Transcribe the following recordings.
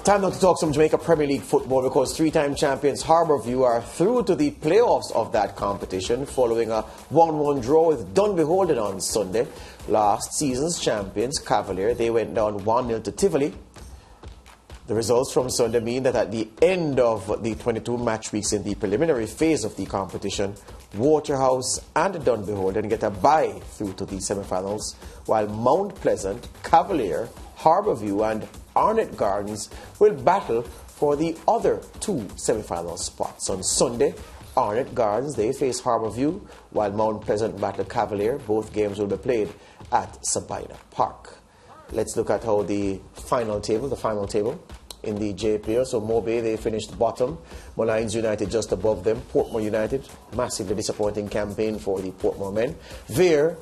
Time now to talk some Jamaica Premier League football because three-time champions Harbour View are through to the playoffs of that competition following a 1-1 draw with Dunbeholden on Sunday. Last season's champions Cavalier, they went down 1-0 to Tivoli. The results from Sunday mean that at the end of the 22 match weeks in the preliminary phase of the competition, Waterhouse and Dunbeholden get a bye through to the semi-finals, while Mount Pleasant, Cavalier, Harbour View and Arnett Gardens will battle for the other two semi-final spots. On Sunday, Arnett Gardens, they face Harbour View, while Mount Pleasant battle Cavalier. Both games will be played at Sabina Park. Let's look at how the final table in the JPL. So Mobay, they finished bottom. Molynes United just above them. Portmore United, massively disappointing campaign for the Portmore men. Vere,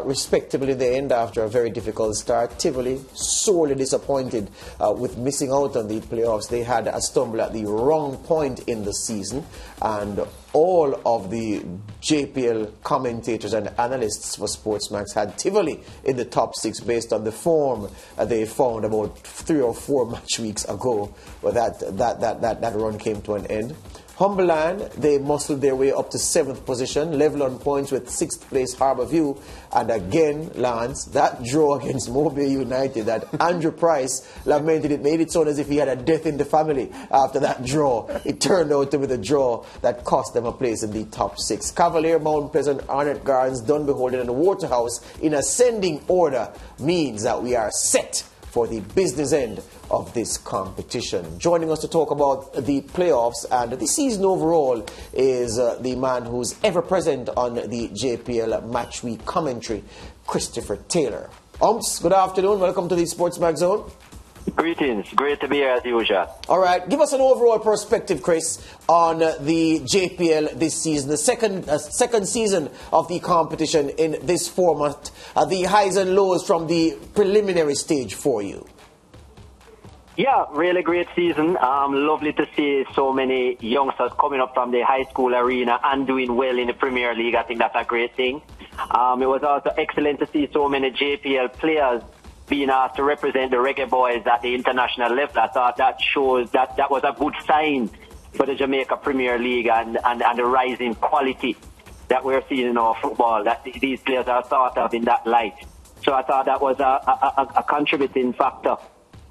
respectable in the end after a very difficult start. Tivoli, sorely disappointed with missing out on the playoffs. They had a stumble at the wrong point in the season. And all of the JPL commentators and analysts for SportsMax had Tivoli in the top 6 based on the form they found about 3 or 4 match weeks ago. But that run came to an end. Humberland, they muscled their way up to 7th position, level on points with 6th place Harbour View. And again, Lance, that draw against Mobay United, that Andrew Price lamented it, made it sound as if he had a death in the family after that draw. It turned out to be the draw that cost them a place in the top 6. Cavalier, Mount Pleasant, Arnett Gardens, Dunbeholden and Waterhouse in ascending order means that we are set for the business end of this competition. Joining us to talk about the playoffs and the season overall is the man who's ever present on the JPL match week commentary, Christopher Taylor. Good afternoon. Welcome to the SportsMax Zone. Greetings. Great to be here as usual. All right. Give us an overall perspective, Chris, on the JPL this season, the second season of the competition in this format, the highs and lows from the preliminary stage for you. Yeah, really great season. Lovely to see so many youngsters coming up from the high school arena and doing well in the Premier League. I think that's a great thing. It was also excellent to see so many JPL players being asked to represent the Reggae Boys at the international level. I thought that shows that was a good sign for the Jamaica Premier League and the rising quality that we're seeing in our football, that these players are thought of in that light. So I thought that was a contributing factor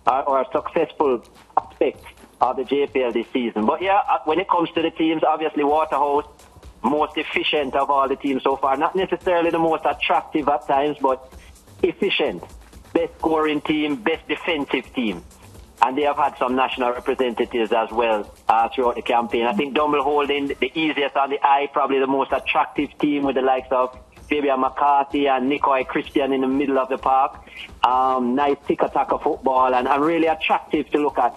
or a successful aspect of the JPL this season. But yeah, when it comes to the teams, obviously Waterhouse, most efficient of all the teams so far. Not necessarily the most attractive at times, but efficient. Best scoring team, best defensive team. And they have had some national representatives as well throughout the campaign. I think Dunbeholden, the easiest on the eye, probably the most attractive team with the likes of Fabian McCarthy and Nicoy Christian in the middle of the park. Nice tick-attacker football and really attractive to look at.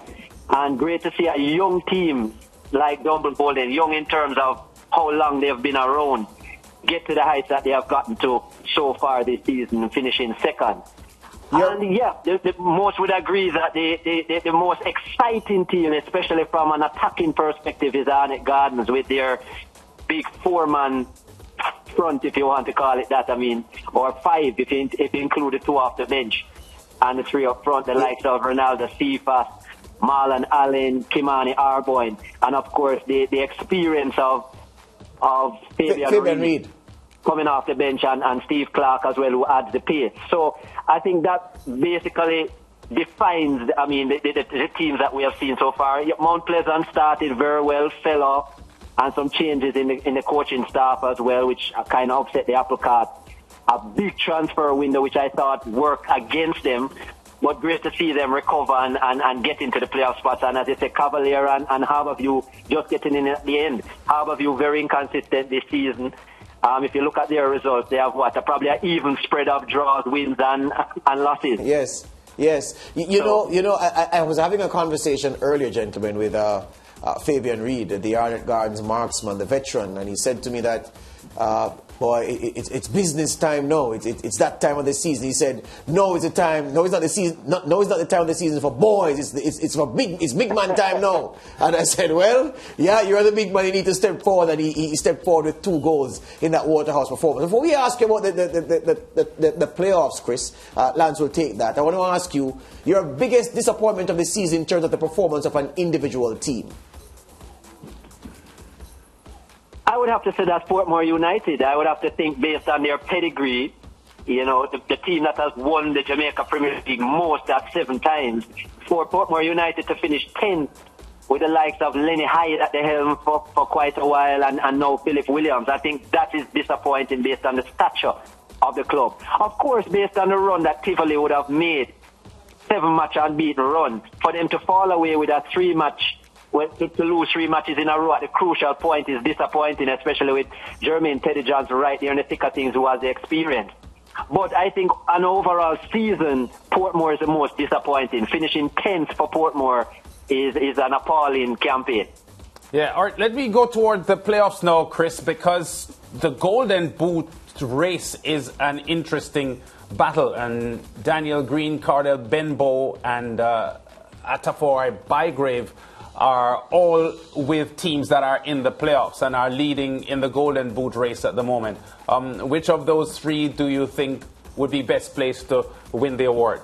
And great to see a young team like Dunbeholden, young in terms of how long they have been around, get to the heights that they have gotten to so far this season, finishing second. Yep. And yeah, the most would agree that the most exciting team, especially from an attacking perspective, is Arnett Gardens with their big 4-man front, if you want to call it that. I mean, or 5 if you include the 2 off the bench and the 3 up front, the likes of Ronaldo Cephas, Marlon Allen, Kimani Arboin, and of course the experience of Fabian Reid coming off the bench and Steve Clark as well, who adds the pace. So I think that basically defines, the teams that we have seen so far. Mount Pleasant started very well, fell off, and some changes in the coaching staff as well, which kind of upset the apple cart. A big transfer window, which I thought worked against them, but great to see them recover and get into the playoff spots. And as I say, Cavalier and Harbour View just getting in at the end. Harbour View very inconsistent this season. If you look at their results, they have probably an even spread of draws, wins and losses. Yes. You know, I was having a conversation earlier, gentlemen, with Fabian Reid, the Arnett Gardens marksman, the veteran, and he said to me that Boy, it's business time now. It's that time of the season. He said, no, it's the time. No, it's not the season. No, it's not the time of the season for boys. It's big man time now. And I said, well, yeah, you're the big man. You need to step forward. And he stepped forward with 2 goals in that Waterhouse performance. Before we ask you about the playoffs, Chris, Lance will take that. I want to ask you your biggest disappointment of the season in terms of the performance of an individual team. I would have to say that Portmore United. I would have to think based on their pedigree, you know, the team that has won the Jamaica Premier League most at 7 times. For Portmore United to finish 10th with the likes of Lenny Hyde at the helm for quite a while and now Philip Williams, I think that is disappointing based on the stature of the club. Of course, based on the run that Tivoli would have made, 7-match unbeaten run, for them to fall away with a 3-match, to lose 3 matches in a row at the crucial point is disappointing, especially with Jermaine Teddy Johnson right there in the thick of things who has the experience. But I think an overall season, Portmore is the most disappointing. Finishing 10th for Portmore is an appalling campaign. Yeah, all right, let me go toward the playoffs now, Chris, because the Golden Boot race is an interesting battle. And Daniel Green, Cardell Benbow, and Ataforai Bygrave are all with teams that are in the playoffs and are leading in the Golden Boot race at the moment. Which of those 3 do you think would be best placed to win the award?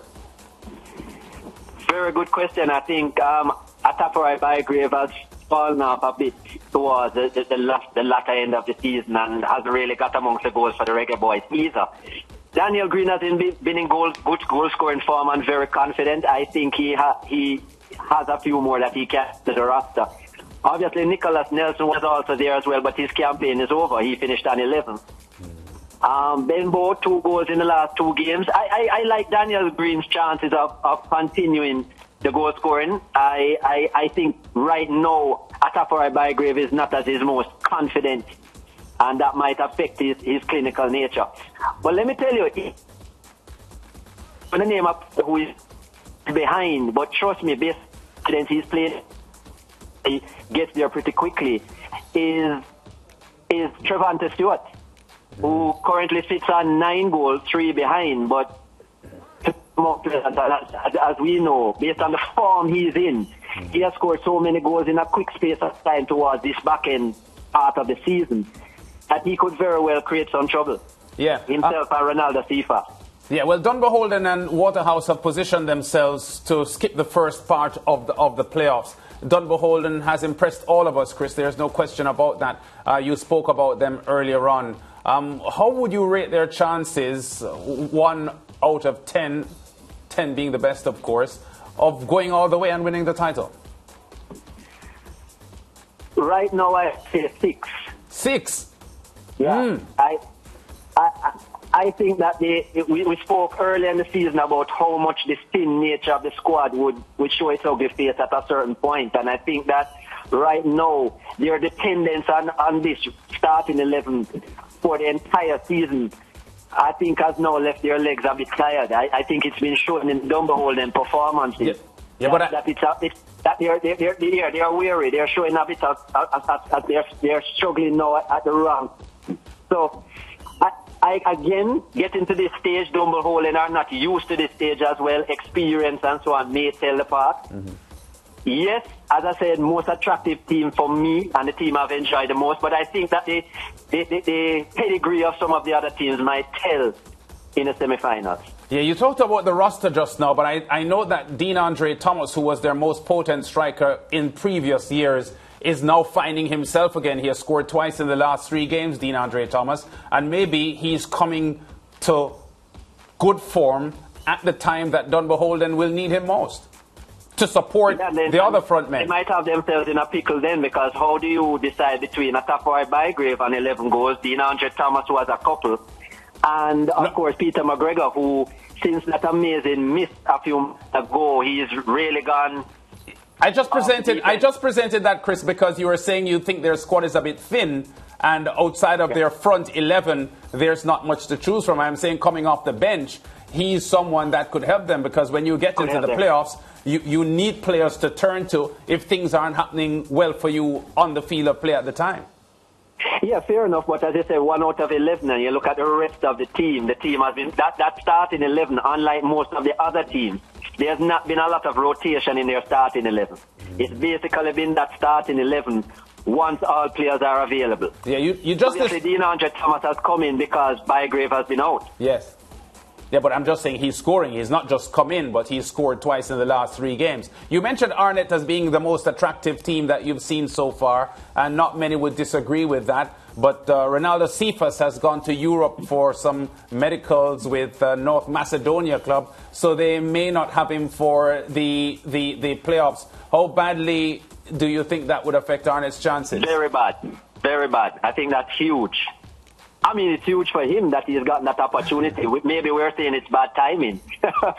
Very good question. I think Ataforai Bygrave has fallen off a bit towards the latter end of the season and hasn't really got amongst the goals for the Reggae Boys either. Daniel Green has been in good goal scoring form and very confident. I think he has a few more that he can to the roster. Obviously, Nicholas Nelson was also there as well, but his campaign is over. He finished on 11th. Benbow, 2 goals in the last 2 games. I like Daniel Green's chances of continuing the goal scoring. I think right now, Ataforai Bygrave is not at his most confident, and that might affect his clinical nature. But let me tell you, the name of who is behind, but trust me, based on he's played, he gets there pretty quickly, is Trevante Stewart, who currently sits on 9 goals, 3 behind, but as we know, based on the form he's in, he has scored so many goals in a quick space of time towards this back end part of the season that he could very well create some trouble. Yeah, himself and Ronaldo Sifa. Yeah, well, Dunbeholden and Waterhouse have positioned themselves to skip the first part of the playoffs. Dunbeholden has impressed all of us, Chris. There's no question about that. You spoke about them earlier on. How would you rate their chances, 1 out of 10, 10 being the best, of course, of going all the way and winning the title? Right now, I say 6. 6? Yeah. I think that we spoke earlier in the season about how much the thin nature of the squad would show its ugly face at a certain point. And I think that right now, their dependence on this starting 11 for the entire season, I think has now left their legs a bit tired. I think it's been shown in Dunbeholden performances. Yeah, that they are weary. They're showing a bit of they're struggling now at the rank. So, I again get into this stage. Dunbeholden are not used to this stage as well. Experience and so on may tell the part. Mm-hmm. Yes, as I said, most attractive team for me and the team I've enjoyed the most. But I think that the pedigree of some of the other teams might tell in the semi-finals. Yeah, you talked about the roster just now, but I know that Dean Andre Thomas, who was their most potent striker in previous years, is now finding himself again. He has scored twice in the last 3 games, Dean Andre Thomas, and maybe he's coming to good form at the time that Dunbeholden will need him most to support the other front men. They might have themselves in a pickle then, because how do you decide between Ataforai Bygrave and 11 goals, Dean Andre Thomas, who has a couple, and of course Peter McGregor, who since that amazing miss a few months ago, he's really gone. I just presented that, Chris, because you were saying you think their squad is a bit thin, and outside of their front 11, there's not much to choose from. I'm saying coming off the bench, he's someone that could help them, because when you get into the playoffs, you need players to turn to if things aren't happening well for you on the field of play at the time. Yeah, fair enough. But as I said, 1 out of 11, and you look at the rest of the team has been that starting 11, unlike most of the other teams. There's not been a lot of rotation in their starting 11. It's basically been that starting 11 once all players are available. Yeah, you just... Obviously, Dean Andre Thomas has come in because Bygrave has been out. Yes. Yeah, but I'm just saying he's scoring. He's not just come in, but he's scored twice in the last 3 games. You mentioned Arnett as being the most attractive team that you've seen so far, and not many would disagree with that. But Ronaldo Cephas has gone to Europe for some medicals with North Macedonia club, so they may not have him for the playoffs. How badly do you think that would affect Arnett's chances? Very bad. Very bad. I think that's huge. I mean, it's huge for him that he's gotten that opportunity. Maybe we're saying it's bad timing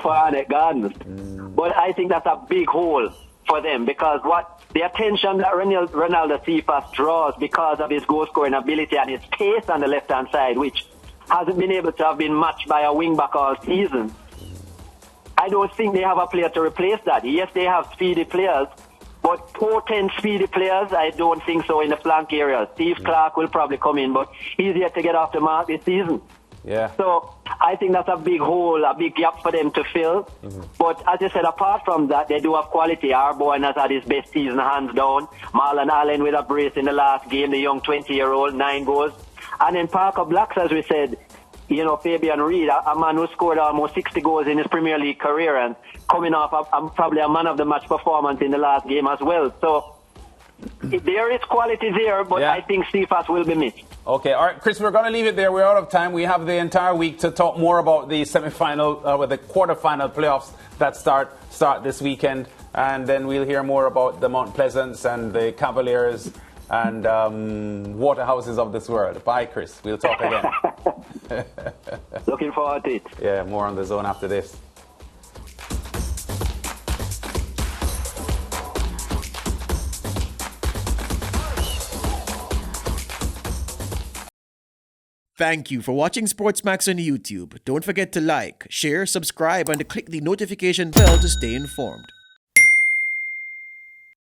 for Arnett Gardens. But I think that's a big hole for them because the attention that Ronaldo Cephas draws because of his goal-scoring ability and his pace on the left-hand side, which hasn't been able to have been matched by a wing-back all season. I don't think they have a player to replace that. Yes, they have speedy players, but potent, speedy players, I don't think so in the flank area. Steve Clark will probably come in, but he's yet to get off the mark this season. Yeah. So I think that's a big hole, a big gap for them to fill. But as I said, apart from that, they do have quality. Harbour has had his best season hands down. Marlon Allen with a brace in the last game, the young 20-year-old, 9 goals. And then Parker Blacks, as we said, you know, Fabian Reid, a man who scored almost 60 goals in his Premier League career and coming off probably a man of the match performance in the last game as well. So there is quality there, but I think Cephas will be missed. Okay, all right, Chris, we're going to leave it there. We're out of time. We have the entire week to talk more about the semi-final, with the quarter-final playoffs that start this weekend, and then we'll hear more about the Mount Pleasants and the Cavaliers and Waterhouses of this world. Bye, Chris. We'll talk again. Looking forward to it. Yeah, more on the zone after this. Thank you for watching SportsMax on YouTube. Don't forget to like, share, subscribe, and click the notification bell to stay informed.